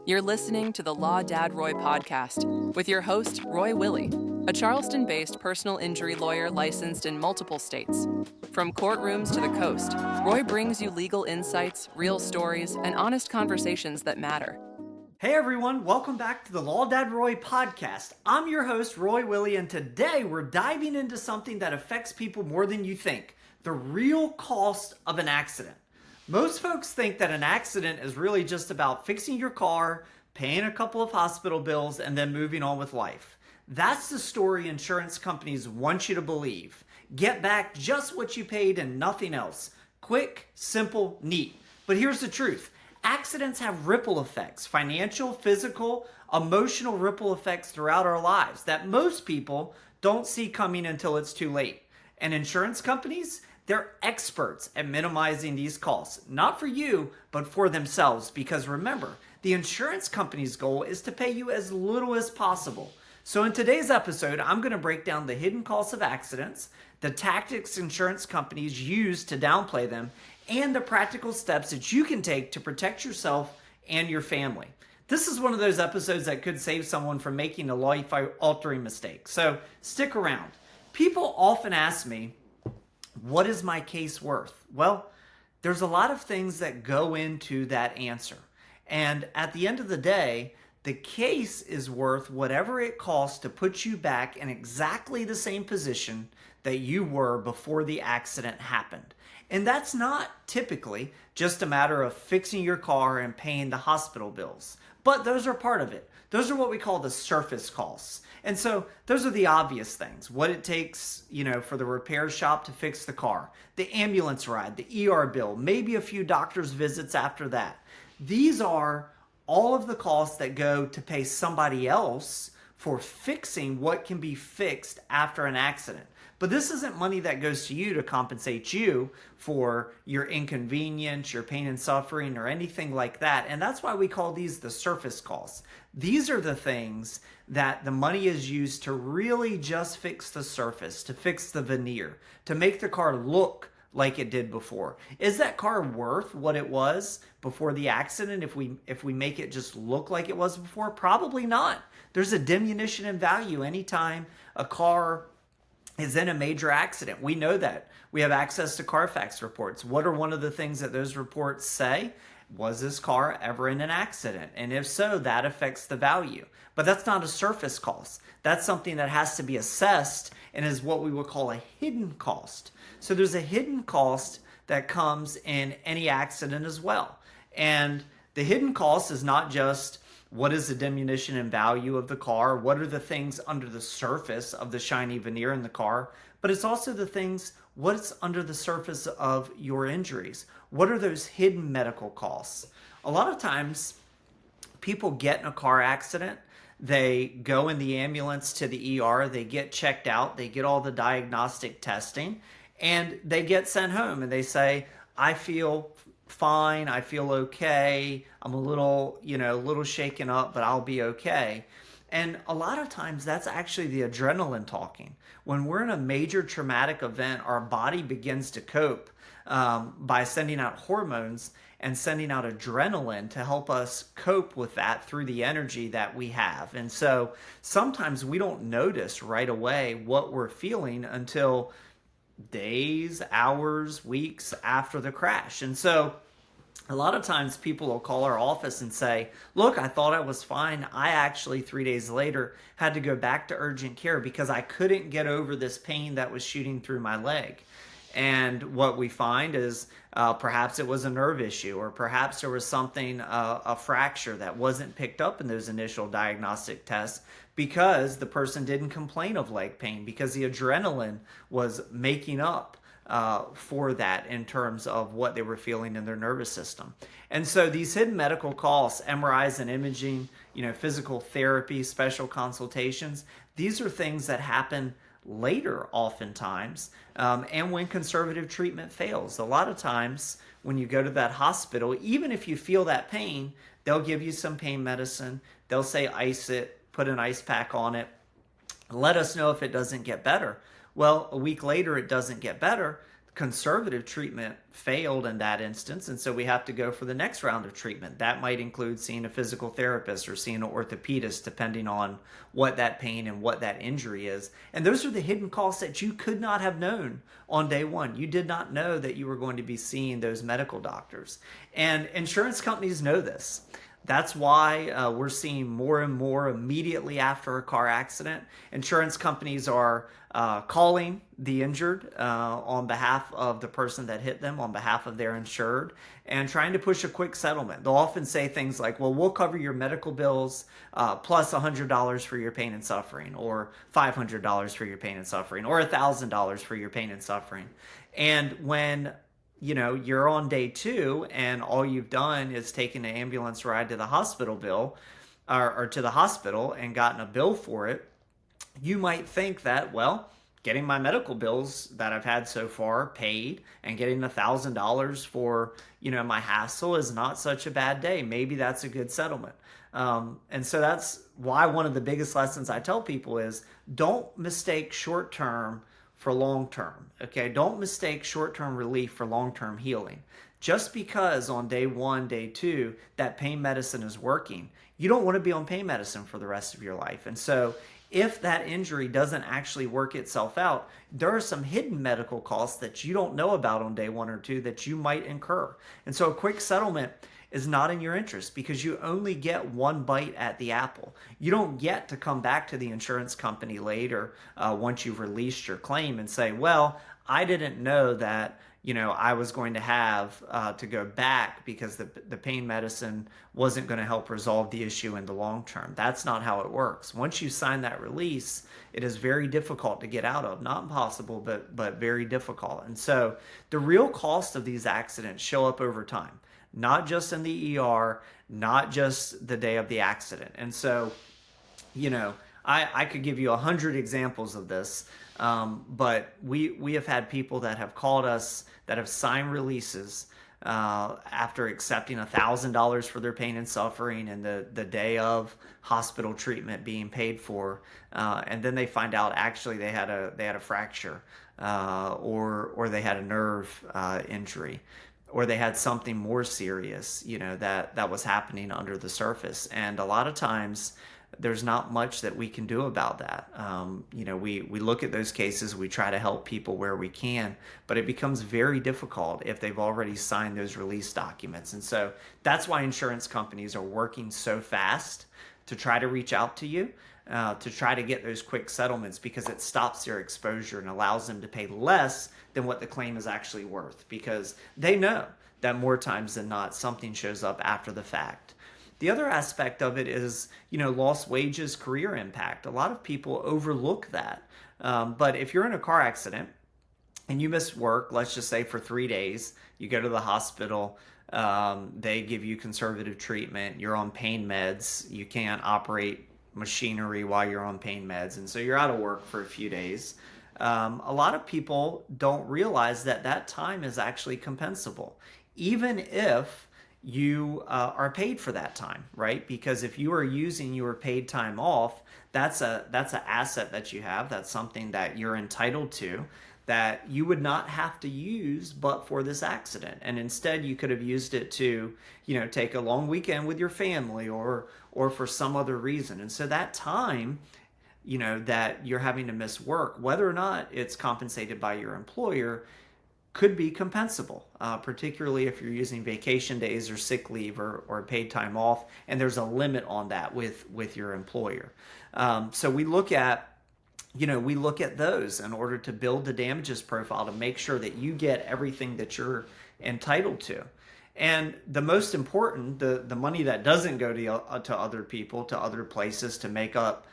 You're listening to the Law Dad Roy podcast with your host, Roy Willey, a Charleston-based personal injury lawyer licensed in multiple states. From courtrooms to the coast, Roy brings you legal insights, real stories, and honest conversations that matter. Hey everyone, welcome back to the Law Dad Roy podcast. I'm your host, Roy Willey, and today we're diving into something that affects people more than you think, the real cost of an accident. Most folks think that an accident is really just about fixing your car, paying a couple of hospital bills, and then moving on with life. That's the story insurance companies want you to believe. Get back just what you paid and nothing else. Quick, simple, neat. But here's the truth. Accidents have ripple effects, financial, physical, emotional ripple effects throughout our lives that most people don't see coming until it's too late. And insurance companies, they're experts at minimizing these costs, not for you, but for themselves. Because remember, the insurance company's goal is to pay you as little as possible. So in today's episode, I'm going to break down the hidden costs of accidents, the tactics insurance companies use to downplay them, and the practical steps that you can take to protect yourself and your family. This is one of those episodes that could save someone from making a life-altering mistake. So stick around. People often ask me, what is my case worth? Well, there's a lot of things that go into that answer. And at the end of the day, the case is worth whatever it costs to put you back in exactly the same position that you were before the accident happened. And that's not typically just a matter of fixing your car and paying the hospital bills. But those are part of it. Those are what we call the surface costs. And so those are the obvious things. What it takes, for the repair shop to fix the car, the ambulance ride, the ER bill, maybe a few doctor's visits after that. These are all of the costs that go to pay somebody else for fixing what can be fixed after an accident. But this isn't money that goes to you to compensate you for your inconvenience, your pain and suffering, or anything like that. And that's why we call these the surface costs. These are the things that the money is used to really just fix the surface, to fix the veneer, to make the car look like it did before. Is that car worth what it was before the accident if we make it just look like it was before? Probably not. There's a diminution in value anytime a car is in a major accident. We know that. We have access to Carfax reports. What are one of the things that those reports say? Was this car ever in an accident? And if so, that affects the value. But that's not a surface cost. That's something that has to be assessed and is what we would call a hidden cost. So there's a hidden cost that comes in any accident as well. And the hidden cost is not just what is the diminution in value of the car, what are the things under the surface of the shiny veneer in the car, but it's also the things, what's under the surface of your injuries. What are those hidden medical costs? A lot of times, people get in a car accident, they go in the ambulance to the ER, they get checked out, they get all the diagnostic testing, and they get sent home and they say, I feel fine, I feel okay, I'm a little shaken up, but I'll be okay. And a lot of times that's actually the adrenaline talking. When we're in a major traumatic event, our body begins to cope by sending out hormones and sending out adrenaline to help us cope with that through the energy that we have. And so sometimes we don't notice right away what we're feeling until days, hours, weeks after the crash. And so a lot of times people will call our office and say, look, I thought I was fine. I actually 3 days later had to go back to urgent care because I couldn't get over this pain that was shooting through my leg. And what we find is perhaps it was a nerve issue, or perhaps there was something, a fracture that wasn't picked up in those initial diagnostic tests because the person didn't complain of leg pain, because the adrenaline was making up for that in terms of what they were feeling in their nervous system. And so these hidden medical costs, MRIs and imaging, physical therapy, special consultations, these are things that happen later oftentimes, and when conservative treatment fails. A lot of times when you go to that hospital, even if you feel that pain, they'll give you some pain medicine. They'll say ice it, put an ice pack on it, let us know if it doesn't get better. Well, a week later it doesn't get better. The conservative treatment failed in that instance, and so we have to go for the next round of treatment. That might include seeing a physical therapist or seeing an orthopedist, depending on what that pain and what that injury is. And those are the hidden costs that you could not have known on day one. You did not know that you were going to be seeing those medical doctors. And insurance companies know this. That's why we're seeing more and more immediately after a car accident. Insurance companies are calling the injured on behalf of the person that hit them, on behalf of their insured, and trying to push a quick settlement. They'll often say things like, well, we'll cover your medical bills plus $100 for your pain and suffering, or $500 for your pain and suffering, or $1,000 for your pain and suffering. And when you're on day two and all you've done is taken an ambulance ride to the hospital bill or to the hospital and gotten a bill for it, you might think that, well, getting my medical bills that I've had so far paid and getting $1,000 for, my hassle is not such a bad day. Maybe that's a good settlement. And so that's why one of the biggest lessons I tell people is don't mistake short-term for long-term, okay? Don't mistake short-term relief for long-term healing. Just because on day one, day two, that pain medicine is working, you don't want to be on pain medicine for the rest of your life. And so if that injury doesn't actually work itself out, there are some hidden medical costs that you don't know about on day one or two that you might incur. And so a quick settlement is not in your interest because you only get one bite at the apple. You don't get to come back to the insurance company later once you've released your claim and say, well, I didn't know that I was going to have to go back because the pain medicine wasn't going to help resolve the issue in the long term. That's not how it works. Once you sign that release, it is very difficult to get out of. Not impossible, but very difficult. And so the real cost of these accidents show up over time. Not just in the ER, not just the day of the accident. And so, I could give you 100 examples of this, but we have had people that have called us that have signed releases after accepting $1,000 for their pain and suffering and the day of hospital treatment being paid for, and then they find out actually they had a fracture or they had a nerve injury, or they had something more serious, that was happening under the surface. And a lot of times there's not much that we can do about that. We look at those cases, we try to help people where we can, but it becomes very difficult if they've already signed those release documents. And so that's why insurance companies are working so fast to try to reach out to you, to try to get those quick settlements, because it stops their exposure and allows them to pay less than what the claim is actually worth, because they know that more times than not something shows up after the fact. The other aspect of it is, lost wages, career impact. A lot of people overlook that. But if you're in a car accident and you miss work, let's just say for 3 days, you go to the hospital, they give you conservative treatment, you're on pain meds, you can't operate machinery while you're on pain meds, and so you're out of work for a few days. A lot of people don't realize that time is actually compensable, even if you are paid for that time, right? Because if you are using your paid time off, that's an asset that you have. That's something that you're entitled to, that you would not have to use but for this accident. And instead you could have used it to, take a long weekend with your family or for some other reason. And so that time, that you're having to miss work, whether or not it's compensated by your employer, could be compensable, particularly if you're using vacation days or sick leave or paid time off, and there's a limit on that with your employer. So we look at those in order to build the damages profile to make sure that you get everything that you're entitled to. And the most important, the money that doesn't go to other people, to other places to make up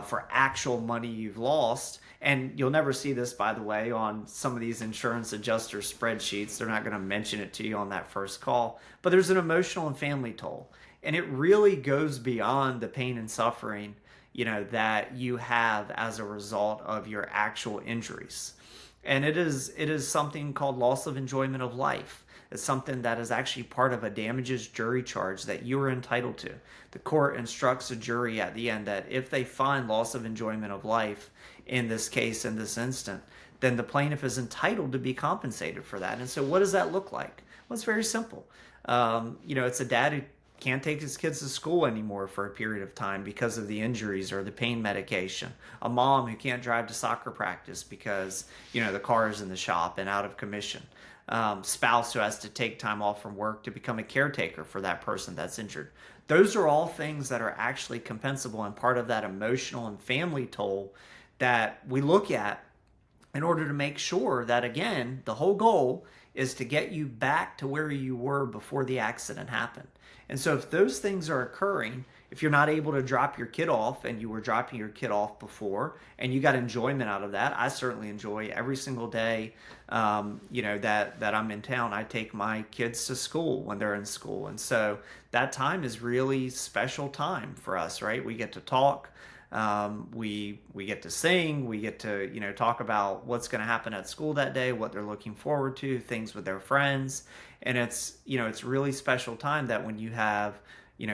for actual money you've lost. And you'll never see this, by the way, on some of these insurance adjuster spreadsheets. They're not going to mention it to you on that first call. But there's an emotional and family toll. And it really goes beyond the pain and suffering, that you have as a result of your actual injuries. And it is something called loss of enjoyment of life. It's something that is actually part of a damages jury charge that you are entitled to. The court instructs a jury at the end that if they find loss of enjoyment of life in this case, in this instant, then the plaintiff is entitled to be compensated for that. And so what does that look like? Well, it's very simple. It's a dad who can't take his kids to school anymore for a period of time because of the injuries or the pain medication. A mom who can't drive to soccer practice because, the car is in the shop and out of commission. Spouse who has to take time off from work to become a caretaker for that person that's injured. Those are all things that are actually compensable and part of that emotional and family toll that we look at in order to make sure that, again, the whole goal is to get you back to where you were before the accident happened. And so if those things are occurring, if you're not able to drop your kid off and you were dropping your kid off before and you got enjoyment out of that, I certainly enjoy every single day, that I'm in town. I take my kids to school when they're in school. And so that time is really special time for us, right? We get to talk. We get to sing, we get to, talk about what's going to happen at school that day, what they're looking forward to, things with their friends. And it's really special time that when you have,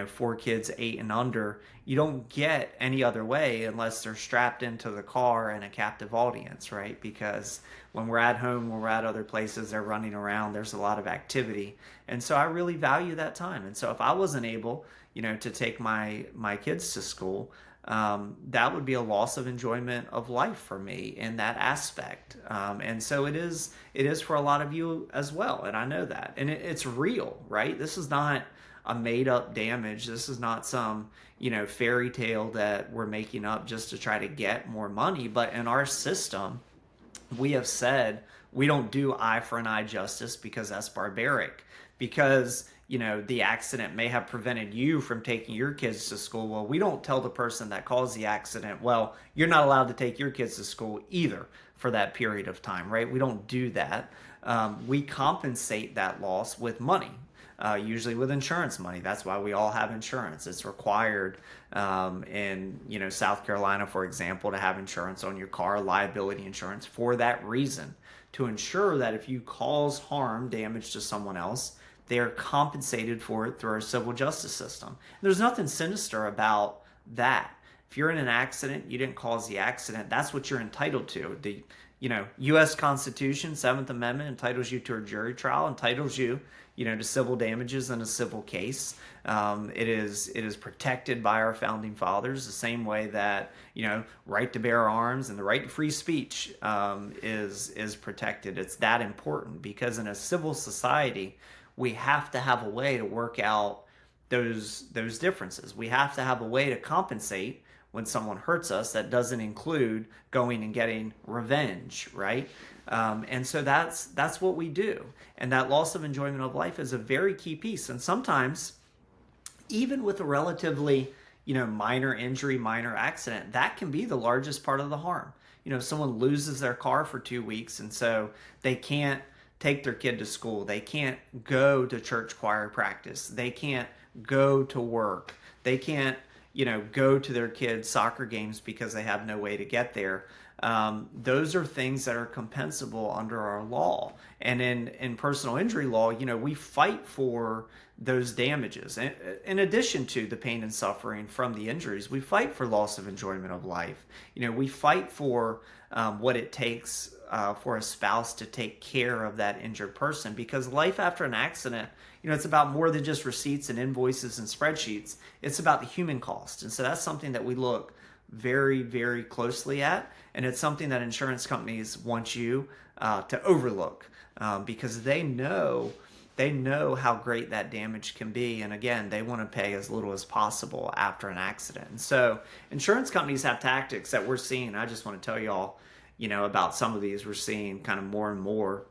4 kids, 8 and under, you don't get any other way unless they're strapped into the car and a captive audience, right? Because when we're at home, when we're at other places, they're running around, there's a lot of activity. And so I really value that time. And so if I wasn't able, to take my kids to school, that would be a loss of enjoyment of life for me in that aspect. And so it is for a lot of you as well. And I know that. And it's real, right? This is not a made up damage. This is not some, fairy tale that we're making up just to try to get more money. But in our system, we have said we don't do eye for an eye justice because that's barbaric. Because the accident may have prevented you from taking your kids to school. Well, we don't tell the person that caused the accident, well, you're not allowed to take your kids to school either for that period of time, right? We don't do that. We compensate that loss with money, usually with insurance money. That's why we all have insurance. It's required in South Carolina, for example, to have insurance on your car, liability insurance, for that reason, to ensure that if you cause harm, damage to someone else, they are compensated for it through our civil justice system. There's nothing sinister about that. If you're in an accident, you didn't cause the accident, that's what you're entitled to. The U.S. Constitution, 7th Amendment, entitles you to a jury trial, entitles you, to civil damages in a civil case. It is protected by our founding fathers the same way that, right to bear arms and the right to free speech is protected. It's that important because in a civil society, we have to have a way to work out those differences. We have to have a way to compensate when someone hurts us that doesn't include going and getting revenge, right? And so that's what we do. And that loss of enjoyment of life is a very key piece. And sometimes, even with a relatively, minor injury, minor accident, that can be the largest part of the harm. If someone loses their car for 2 weeks and so they can't take their kid to school, they can't go to church choir practice, they can't go to work, they can't go to their kids' soccer games because they have no way to get there. Those are things that are compensable under our law. And in personal injury law, we fight for those damages. In addition to the pain and suffering from the injuries, we fight for loss of enjoyment of life. We fight for what it takes for a spouse to take care of that injured person, because life after an accident, it's about more than just receipts and invoices and spreadsheets. It's about the human cost. And so that's something that we look very, very closely at. And it's something that insurance companies want you to overlook because they know how great that damage can be. And again, they want to pay as little as possible after an accident. And so insurance companies have tactics that we're seeing. I just want to tell y'all, about some of these we're seeing kind of more and more.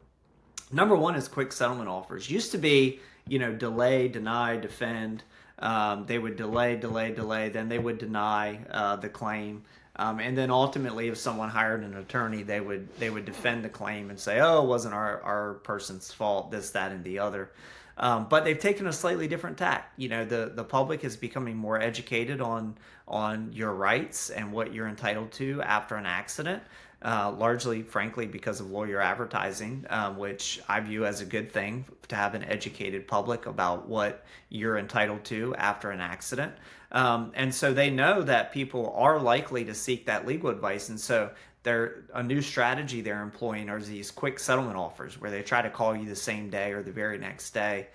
Number one is quick settlement offers. Used to be, delay, deny, defend. They would delay, then they would deny the claim. And then ultimately, if someone hired an attorney, they would defend the claim and say, oh, it wasn't our person's fault, this, that, and the other. But they've taken a slightly different tack. The public is becoming more educated on your rights and what you're entitled to after an accident. Largely, frankly, because of lawyer advertising, which I view as a good thing to have an educated public about what you're entitled to after an accident. And so they know that people are likely to seek that legal advice. And so a new strategy they're employing are these quick settlement offers where they try to call you the same day or the very next day,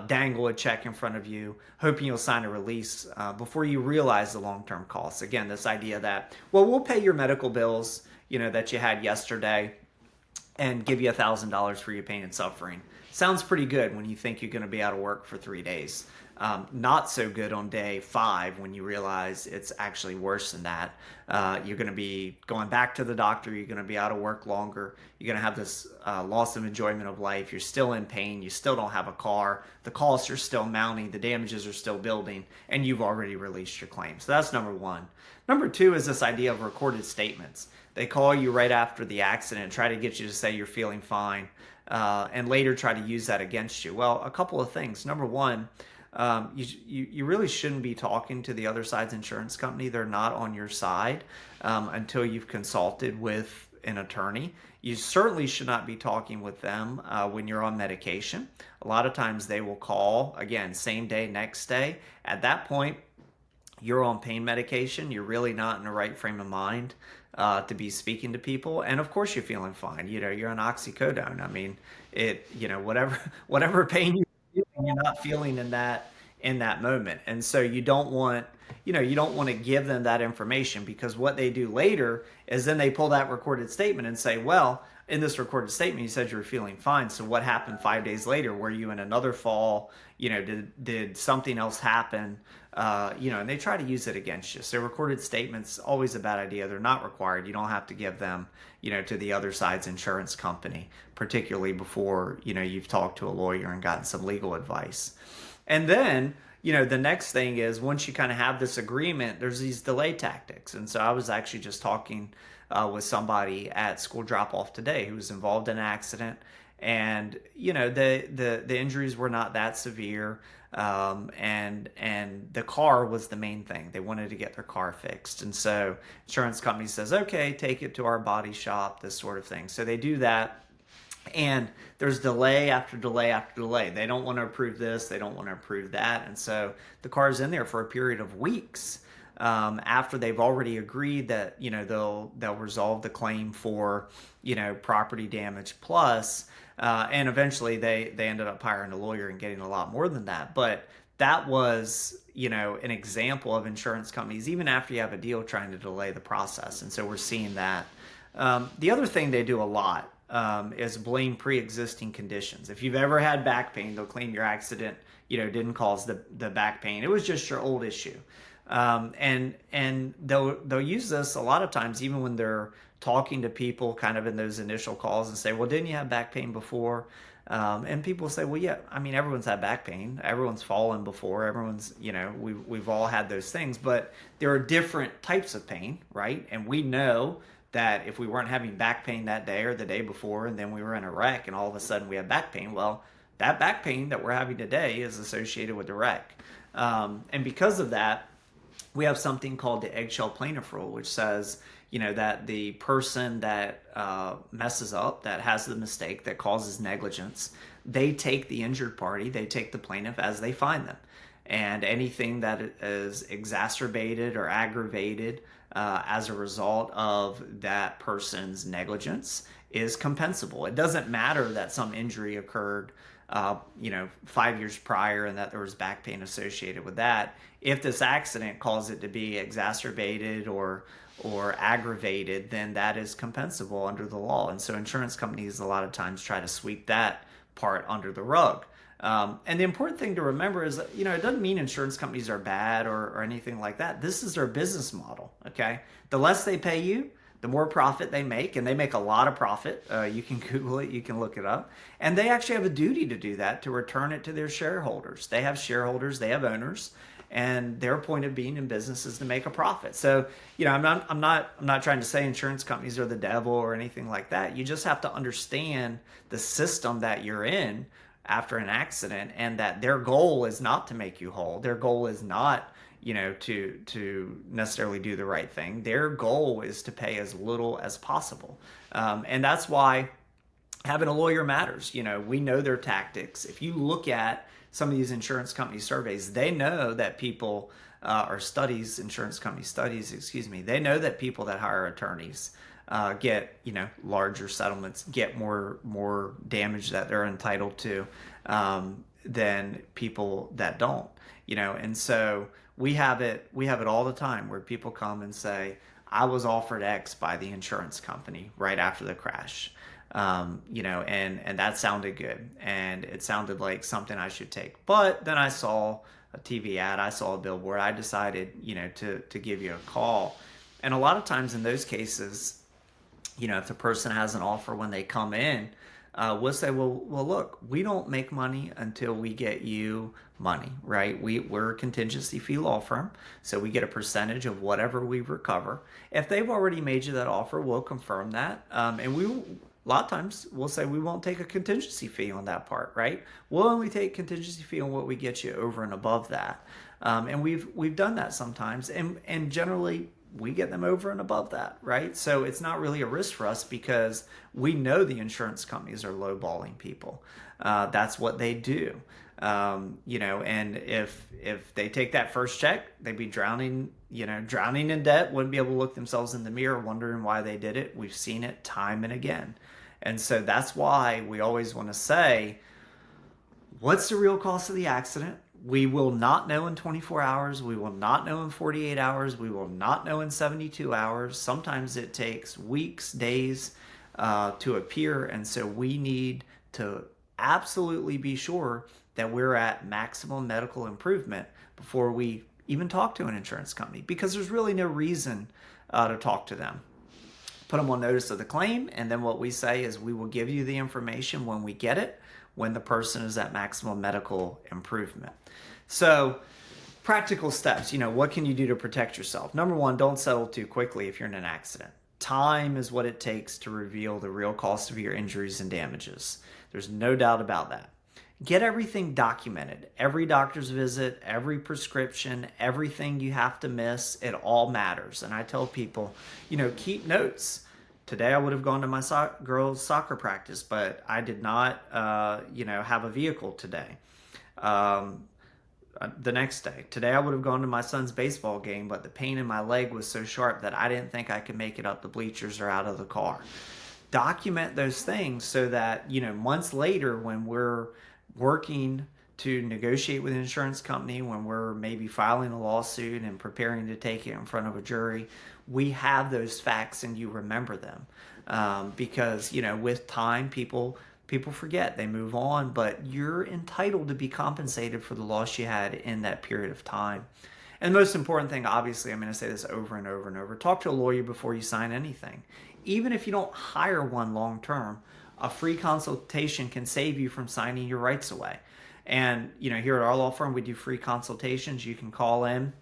dangle a check in front of you, hoping you'll sign a release before you realize the long-term costs. Again, this idea that, well, we'll pay your medical bills, that you had yesterday and give you $1,000 for your pain and suffering. Sounds pretty good when you think you're going to be out of work for 3 days. Not so good on day 5 when you realize it's actually worse than that. You're going to be going back to the doctor. You're going to be out of work longer. You're going to have this loss of enjoyment of life. You're still in pain. You still don't have a car. The costs are still mounting. The damages are still building. And you've already released your claim. So that's number 1. Number 2 is this idea of recorded statements. They call you right after the accident, try to get you to say you're feeling fine, and later try to use that against you. Well, a couple of things. Number 1, you really shouldn't be talking to the other side's insurance company. They're not on your side until you've consulted with an attorney. You certainly should not be talking with them when you're on medication. A lot of times they will call, again, same day, next day. At that point, you're on pain medication. You're really not in the right frame of mind to be speaking to people. And of course you're feeling fine. You're on oxycodone. I mean, whatever pain you're not feeling in that moment. And so you don't want to give them that information, because what they do later is then they pull that recorded statement and say, well, in this recorded statement, you said you were feeling fine. So what happened 5 days later? Were you in another fall? Did something else happen? And they try to use it against you. So recorded statements, always a bad idea. They're not required. You don't have to give them, to the other side's insurance company, particularly before, you've talked to a lawyer and gotten some legal advice. And then, the next thing is, once you kind of have this agreement, there's these delay tactics. And so I was actually just talking with somebody at school drop-off today who was involved in an accident. And, the injuries were not that severe. And the car was the main thing. They wanted to get their car fixed. And so insurance company says, okay, take it to our body shop, this sort of thing. So they do that. And there's delay after delay after delay. They don't want to approve this. They don't want to approve that. And so the car's in there for a period of weeks after they've already agreed that, they'll resolve the claim for, property damage plus. And eventually they ended up hiring a lawyer and getting a lot more than that. But that was, an example of insurance companies, even after you have a deal, trying to delay the process. And so we're seeing that. The other thing they do a lot is blame pre-existing conditions. If you've ever had back pain, they'll claim your accident, didn't cause the back pain. It was just your old issue. And they'll use this a lot of times, even when they're talking to people kind of in those initial calls, and say, well, didn't you have back pain before? And people say, well, yeah, I mean, everyone's had back pain. Everyone's fallen before. Everyone's, we've all had those things, but there are different types of pain, right? And we know that if we weren't having back pain that day or the day before, and then we were in a wreck and all of a sudden we have back pain, well, that back pain that we're having today is associated with the wreck. And because of that, we have something called the eggshell plaintiff rule, which says, that the person that messes up, that has the mistake, that causes negligence, they take the injured party, they take the plaintiff as they find them. And anything that is exacerbated or aggravated as a result of that person's negligence is compensable. It doesn't matter that some injury occurred 5 years prior and that there was back pain associated with that. If this accident caused it to be exacerbated or aggravated, then that is compensable under the law. And so insurance companies a lot of times try to sweep that part under the rug. And the important thing to remember is that, it doesn't mean insurance companies are bad or anything like that. This is their business model, okay? The less they pay you, the more profit they make, and they make a lot of profit. You can Google it, you can look it up. And they actually have a duty to do that, to return it to their shareholders. They have shareholders, they have owners, and their point of being in business is to make a profit. So, I'm not trying to say insurance companies are the devil or anything like that. You just have to understand the system that you're in after an accident, and that their goal is not to make you whole. Their goal is not, to necessarily do the right thing. Their goal is to pay as little as possible. And that's why having a lawyer matters. We know their tactics. If you look at some of these insurance company surveys, they know that people insurance company studies, they know that people that hire attorneys get, larger settlements, get more damage that they're entitled to than people that don't. And so we have it all the time where people come and say, I was offered X by the insurance company right after the crash. And that sounded good, and it sounded like something I should take. But then I saw a TV ad, I saw a billboard, I decided, to give you a call. And a lot of times in those cases, if the person has an offer when they come in, we'll say, well, look, we don't make money until we get you money, right? We're a contingency fee law firm, so we get a percentage of whatever we recover. If they've already made you that offer, we'll confirm that, and a lot of times we'll say we won't take a contingency fee on that part, right? We'll only take contingency fee on what we get you over and above that. And we've done that sometimes, and generally we get them over and above that, right? So it's not really a risk for us because we know the insurance companies are lowballing people. That's what they do. And if they take that first check, they'd be drowning in debt, wouldn't be able to look themselves in the mirror wondering why they did it. We've seen it time and again. And so that's why we always want to say, what's the real cost of the accident? We will not know in 24 hours. We will not know in 48 hours. We will not know in 72 hours. Sometimes it takes weeks, days to appear. And so we need to absolutely be sure that we're at maximum medical improvement before we even talk to an insurance company, because there's really no reason to talk to them. Put them on notice of the claim, and then what we say is we will give you the information when we get it, when the person is at maximum medical improvement. So practical steps, what can you do to protect yourself? Number one, don't settle too quickly if you're in an accident. Time is what it takes to reveal the real cost of your injuries and damages. There's no doubt about that. Get everything documented. Every doctor's visit, every prescription, everything you have to miss, it all matters. And I tell people, keep notes. Today I would have gone to my girls' soccer practice, but I did not, have a vehicle today. The next day. Today I would have gone to my son's baseball game, but the pain in my leg was so sharp that I didn't think I could make it up the bleachers or out of the car. Document those things so that, months later when we're working to negotiate with an insurance company, when we're maybe filing a lawsuit and preparing to take it in front of a jury, we have those facts and you remember them. Because, with time, people forget, they move on, but you're entitled to be compensated for the loss you had in that period of time. And the most important thing, obviously, I'm going to say this over and over and over, talk to a lawyer before you sign anything. Even if you don't hire one long term, a free consultation can save you from signing your rights away. And, here at our law firm, we do free consultations. You can call in,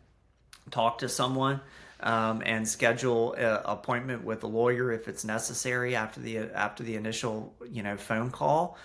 talk to someone, and schedule an appointment with a lawyer if it's necessary after the initial, phone call.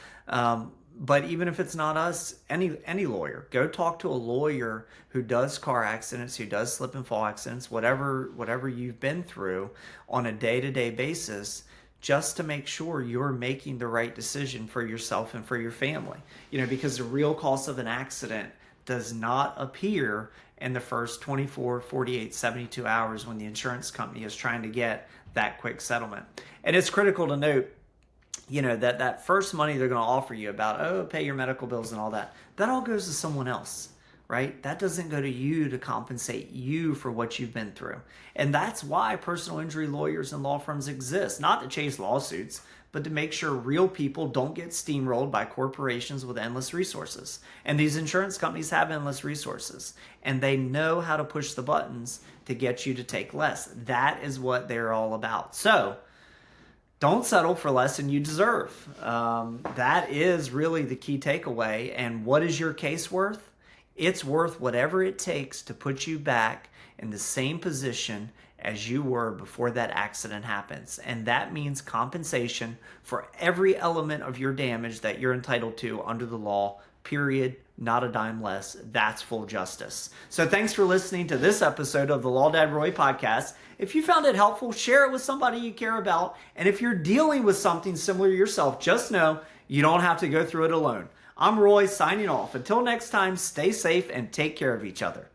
But even if it's not us, any lawyer, go talk to a lawyer who does car accidents, who does slip and fall accidents, whatever you've been through on a day-to-day basis, just to make sure you're making the right decision for yourself and for your family. Because the real cost of an accident does not appear in the first 24, 48, 72 hours when the insurance company is trying to get that quick settlement. And it's critical to note, that first money they're going to offer you about, pay your medical bills and all that all goes to someone else, right? That doesn't go to you to compensate you for what you've been through. And that's why personal injury lawyers and law firms exist, not to chase lawsuits, but to make sure real people don't get steamrolled by corporations with endless resources. And these insurance companies have endless resources, and they know how to push the buttons to get you to take less. That is what they're all about. So don't settle for less than you deserve. That is really the key takeaway. And what is your case worth? It's worth whatever it takes to put you back in the same position as you were before that accident happens. And that means compensation for every element of your damage that you're entitled to under the law, period, not a dime less. That's full justice. So thanks for listening to this episode of the Law Dad Roy podcast. If you found it helpful, share it with somebody you care about. And if you're dealing with something similar yourself, just know you don't have to go through it alone. I'm Roy, signing off. Until next time, stay safe and take care of each other.